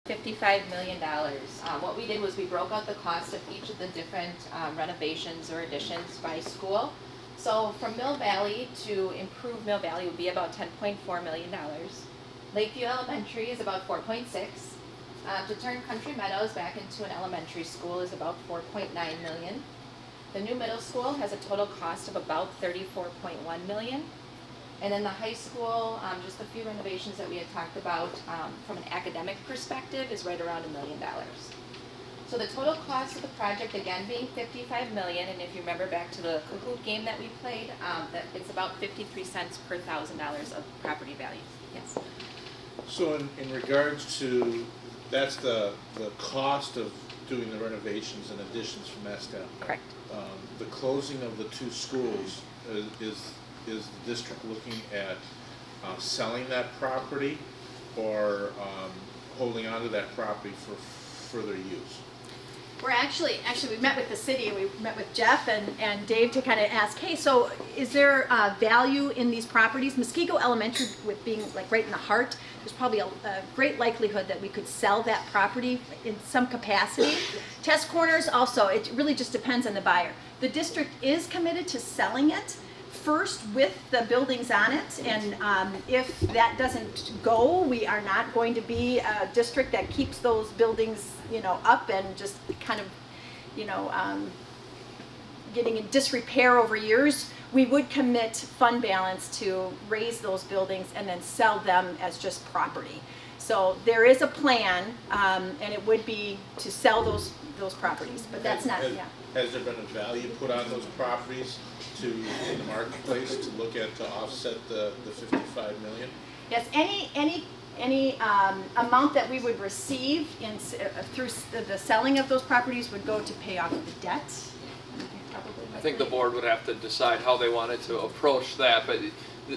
$55 million. What we did was we broke out the cost of each of the different renovations or additions by school. So from Mill Valley, to improve Mill Valley would be about $10.4 million. Lakeview Elementary is about 4.6. To turn Country Meadows back into an elementary school is about 4.9 million. The new middle school has a total cost of about 34.1 million. And then the high school, just a few renovations that we had talked about from an academic perspective is right around $1 million. So the total cost of the project, again, being 55 million, and if you remember back to the Kahoot game that we played, that it's about 53 cents per $1,000 of property value. Yes. So in regards to, that's the cost of doing the renovations and additions from that standpoint. Correct. The closing of the two schools, is the district looking at selling that property or holding on to that property for further use? We're actually we met with the city and we met with Jeff and Dave to kind of ask, hey, so is there value in these properties? Muskego Elementary, with being like right in the heart, there's probably a great likelihood that we could sell that property in some capacity. Test Corners also, it really just depends on the buyer. The district is committed to selling it first with the buildings on it, and if that doesn't go, we are not going to be a district that keeps those buildings, up and just kind of, getting in disrepair over years. We would commit fund balance to raise those buildings and then sell them as just property. So there is a plan, and it would be to sell those properties, but that's not, Has there been a value put on those properties in the marketplace to look at to offset the 55 million? Yes, any amount that we would receive through the selling of those properties would go to pay off the debt. I think the board would have to decide how they wanted to approach that, but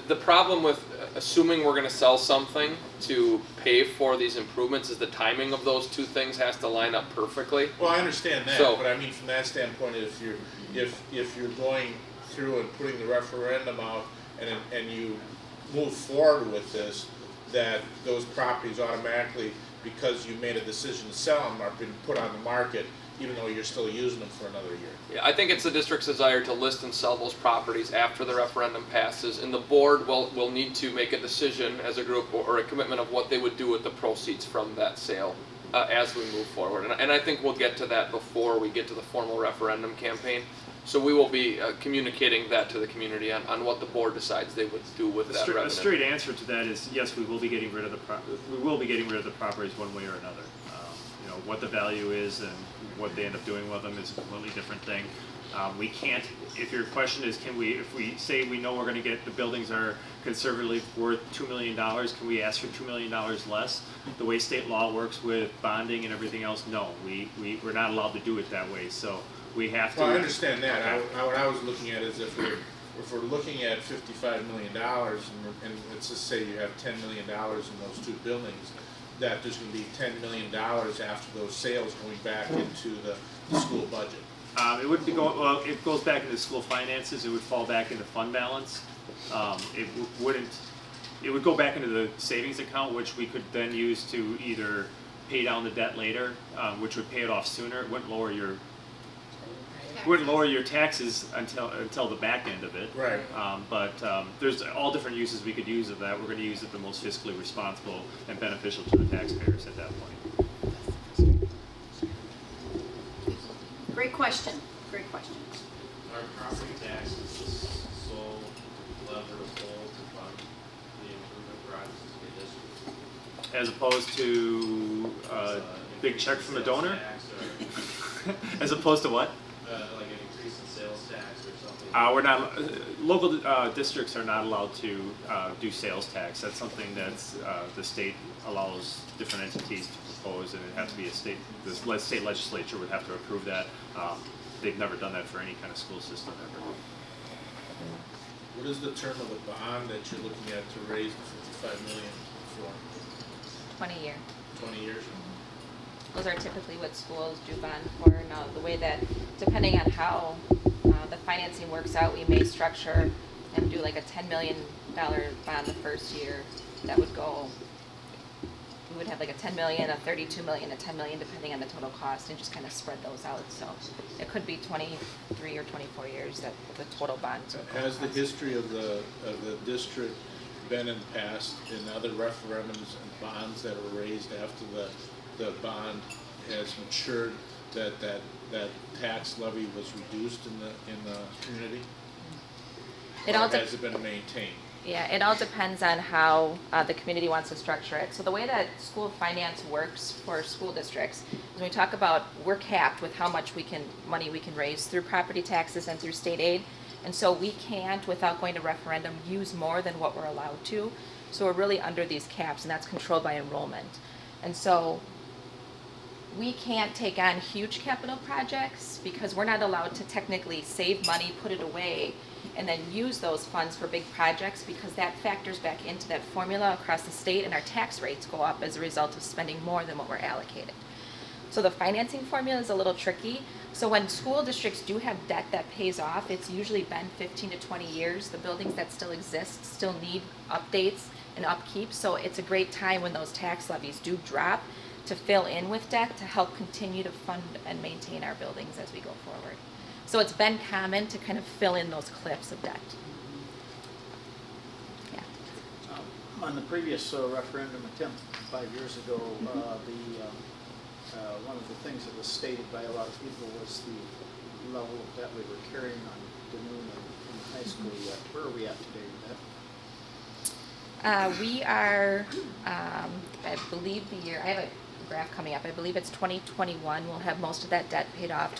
the problem with assuming we're going to sell something to pay for these improvements is the timing of those two things has to line up perfectly. Well, I understand that, So, but I mean from that standpoint, if you're going through and putting the referendum out and you move forward with this, that those properties automatically, because you made a decision to sell them, are being put on the market, even though you're still using them for another year. Yeah, I think it's the district's desire to list and sell those properties after the referendum passes, and the board will need to make a decision as a group or a commitment of what they would do with the proceeds from that sale as we move forward. And I think we'll get to that before we get to the formal referendum campaign. So we will be communicating that to the community on what the board decides they would do with that revenue. A straight answer to that is yes, we will be getting rid of the properties one way or another. What the value is and what they end up doing with them is a completely different thing. We can't. If your question is, if we say we know we're going to get the buildings are conservatively worth $2 million, can we ask for $2 million less? The way state law works with bonding and everything else, no, we're not allowed to do it that way. So we have to. Well, I understand that. Okay. What I was looking at is if we're looking at $55 million, and let's just say you have $10 million in those two buildings, that there's going to be $10 million after those sales going back into the school budget. It wouldn't be going. Well, it goes back into school finances. It would fall back into fund balance. Wouldn't. It would go back into the savings account, which we could then use to either pay down the debt later, which would pay it off sooner. It wouldn't lower your taxes until the back end of it. Right. But there's all different uses we could use of that. We're going to use it the most fiscally responsible and beneficial to the taxpayers at that point. Great question. Great question. Our property taxes is sole lever to pull to fund the improvement projects in the district. As opposed to big check from the donor? As opposed to what? Like an increase in sales tax or something? We're not, local districts are not allowed to do sales tax. That's something that's the state allows different entities to propose, and it has to be the state legislature would have to approve that. They've never done that for any kind of school system ever. What is the term of the bond that you're looking at to raise the 55 million for? 20 year. 20 years? Those are typically what schools do bond for. Now, the way that, depending on how the financing works out, we may structure and do like a $10 million bond the first year that would go we would have like a 10 million, a 32 million, a 10 million, depending on the total cost, and just kind of spread those out. So it could be 23 or 24 years that the total bonds would Has the cost. history of the district been in the past in other referendums and bonds that were raised after the bond has matured, that tax levy was reduced in the community? It all Or dep- has it been maintained? Yeah, it all depends on how the community wants to structure it. So the way that school finance works for school districts is when we talk about, we're capped with how much money we can raise through property taxes and through state aid. And so we can't, without going to referendum, use more than what we're allowed to. So we're really under these caps, and that's controlled by enrollment. And so we can't take on huge capital projects because we're not allowed to technically save money, put it away, and then use those funds for big projects, because that factors back into that formula across the state, and our tax rates go up as a result of spending more than what we're allocated. So the financing formula is a little tricky. So when school districts do have debt that pays off, it's usually been 15 to 20 years. The buildings that still exist still need updates and upkeep. So it's a great time when those tax levies do drop to fill in with debt to help continue to fund and maintain our buildings as we go forward. So it's been common to kind of fill in those cliffs of debt. Yeah. On the previous referendum attempt 5 years ago, one of the things that was stated by a lot of people was the level of debt we were carrying on Danoon and high school yet. Where are we at today with that? We are, I believe I have a graph coming up. I believe it's 2021. We'll have most of that debt paid off.